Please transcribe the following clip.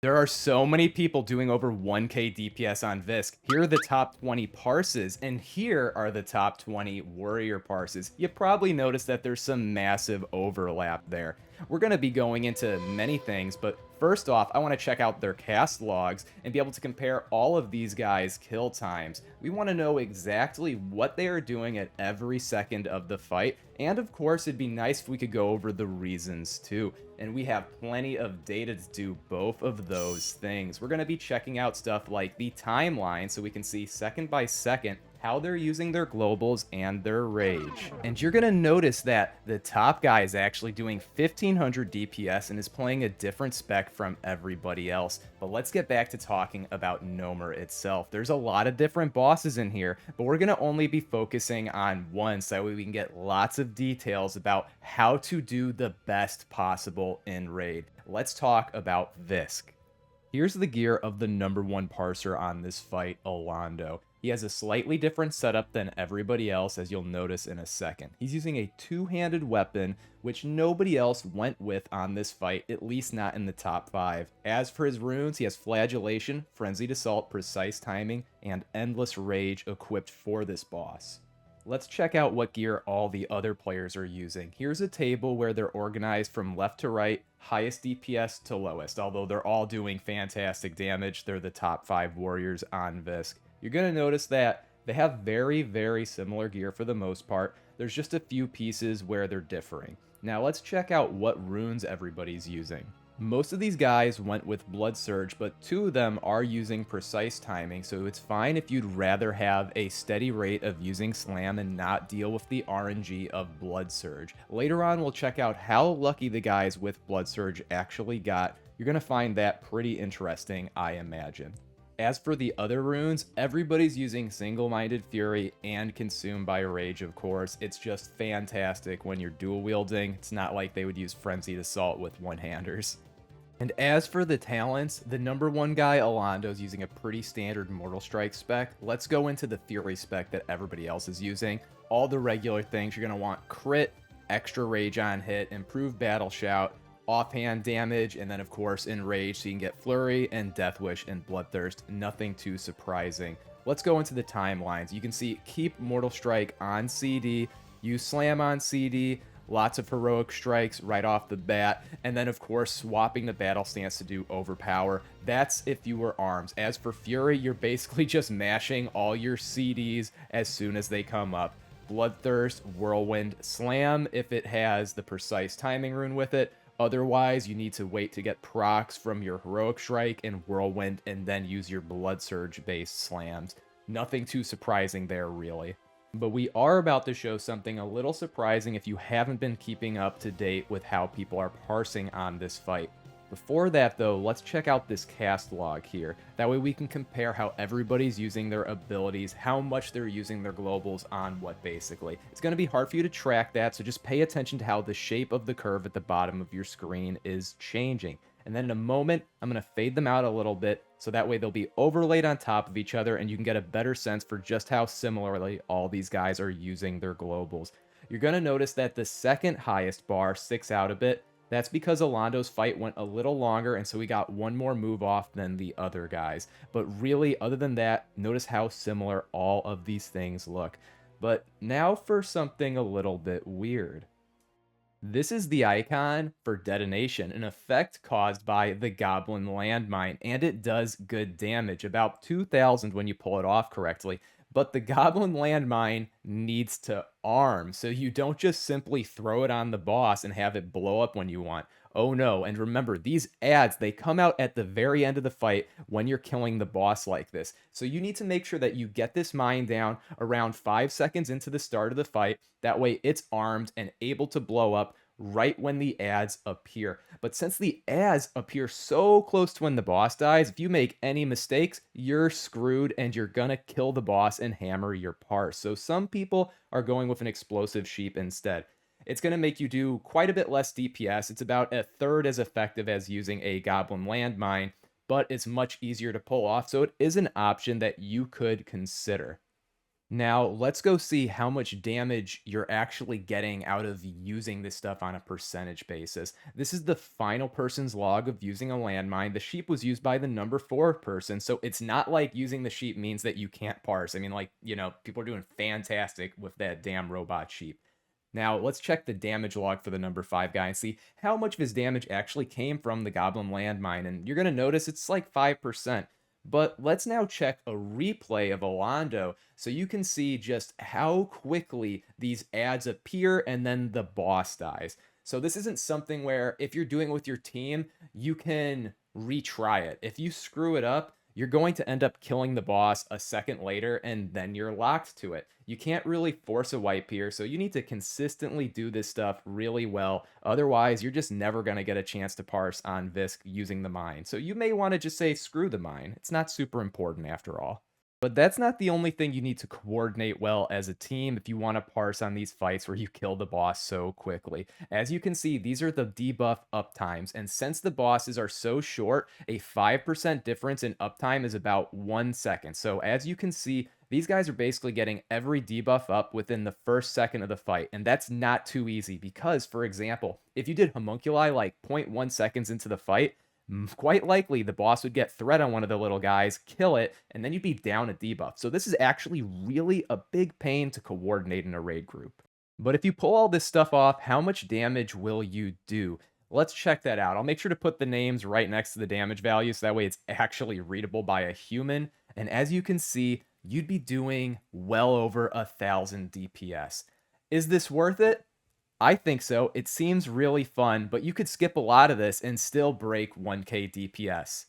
There are so many people doing over 1k DPS on Visc. Here are the top 20 parses, and here are the top 20 warrior parses. You probably noticed that there's some massive overlap there. We're going to be going into many things, but first off, I want to check out their cast logs and be able to compare all of these guys' kill times. We want to know exactly what they are doing at every second of the fight, and of course, it'd be nice if we could go over the reasons too. And we have plenty of data to do both of those things. We're going to be checking out stuff like the timeline so we can see second by second how they're using their globals and their rage. And you're going to notice that the top guy is actually doing 1500 DPS and is playing a different spec from everybody else. But let's get back to talking about Nomer itself. There's a lot of different bosses in here, but we're going to only be focusing on one so that way we can get lots of details about how to do the best possible in Raid. Let's talk about Visc. Here's the gear of the number one parser on this fight, Alando. He has a slightly different setup than everybody else, as you'll notice in a second. He's using a two-handed weapon, which nobody else went with on this fight, at least not in the top 5. As for his runes, he has Flagellation, Frenzied Assault, Precise Timing, and Endless Rage equipped for this boss. Let's check out what gear all the other players are using. Here's a table where they're organized from left to right, highest DPS to lowest. Although they're all doing fantastic damage, they're the top 5 warriors on Visc. You're going to notice that they have very, very similar gear for the most part. There's just a few pieces where they're differing. Now let's check out what runes everybody's using. Most of these guys went with Blood Surge, but 2 of them are using Precise Timing, so it's fine if you'd rather have a steady rate of using Slam and not deal with the RNG of Blood Surge. Later on, we'll check out how lucky the guys with Blood Surge actually got. You're going to find that pretty interesting, I imagine. As for the other runes, everybody's using Single-Minded Fury and Consumed by Rage, of course. It's just fantastic when you're dual wielding. It's not like they would use Frenzied Assault with one-handers. And as for the talents, the number one guy, Alando's using a pretty standard Mortal Strike spec. Let's go into the Fury spec that everybody else is using. All the regular things, you're going to want crit, extra rage on hit, improved battle shout, offhand damage, and then of course in rage so you can get flurry and death wish and bloodthirst. Nothing too surprising. Let's go into the timelines. You can see keep Mortal Strike on CD, use slam on CD, lots of heroic strikes right off the bat, and then of course swapping the battle stance to do overpower. That's if you were arms. As for Fury, you're basically just mashing all your CDs as soon as they come up. Bloodthirst, Whirlwind, Slam if it has the Precise Timing rune with it. Otherwise, you need to wait to get procs from your Heroic Strike and Whirlwind and then use your Blood Surge based slams. Nothing too surprising there, really. But we are about to show something a little surprising if you haven't been keeping up to date with how people are parsing on this fight. Before that though, let's check out this cast log here. That way we can compare how everybody's using their abilities, how much they're using their globals on what basically. It's going to be hard for you to track that, so just pay attention to how the shape of the curve at the bottom of your screen is changing. And then in a moment, I'm going to fade them out a little bit, so that way they'll be overlaid on top of each other and you can get a better sense for just how similarly all these guys are using their globals. You're going to notice that the second highest bar sticks out a bit. That's because Alando's fight went a little longer, and so he got one more move off than the other guys. But really, other than that, notice how similar all of these things look. But now for something a little bit weird. This is the icon for detonation, an effect caused by the Goblin Landmine, and it does good damage, about 2,000 when you pull it off correctly. But the Goblin Landmine needs to arm, so you don't just simply throw it on the boss and have it blow up when you want. Oh no, and remember, these ads, they come out at the very end of the fight when you're killing the boss like this. So you need to make sure that you get this mine down around 5 seconds into the start of the fight. That way it's armed and able to blow up right when the ads appear. But since the ads appear so close to when the boss dies, if you make any mistakes, you're screwed and you're gonna kill the boss and hammer your parse. So some people are going with an explosive sheep instead. It's going to make you do quite a bit less DPS. It's about a third as effective as using a Goblin Landmine, but it's much easier to pull off, so it is an option that you could consider. Now, let's go see how much damage you're actually getting out of using this stuff on a percentage basis. This is the final person's log of using a landmine. The sheep was used by the number 4 person, so it's not like using the sheep means that you can't parse. I mean, like, people are doing fantastic with that damn robot sheep. Now, let's check the damage log for the number 5 guy and see how much of his damage actually came from the goblin landmine. And you're going to notice it's like 5%. But let's now check a replay of Alondo so you can see just how quickly these ads appear and then the boss dies. So this isn't something where if you're doing it with your team, you can retry it. If you screw it up, you're going to end up killing the boss a second later and then you're locked to it. You can't really force a wipe here, so you need to consistently do this stuff really well. Otherwise, you're just never going to get a chance to parse on Visc using the mine. So you may want to just say screw the mine. It's not super important after all. But that's not the only thing you need to coordinate well as a team if you want to parse on these fights where you kill the boss so quickly. As you can see, these are the debuff uptimes, and since the bosses are so short, a 5% difference in uptime is about 1 second. So as you can see, these guys are basically getting every debuff up within the first second of the fight, and that's not too easy because, for example, if you did homunculi like 0.1 seconds into the fight, quite likely the boss would get threat on one of the little guys, kill it, and then you'd be down a debuff. So this is actually really a big pain to coordinate in a raid group. But if you pull all this stuff off, how much damage will you do? Let's check that out. I'll make sure to put the names right next to the damage value so that way it's actually readable by a human. And as you can see, you'd be doing well over 1,000 DPS. Is this worth it? I think so. It seems really fun, but you could skip a lot of this and still break 1k DPS.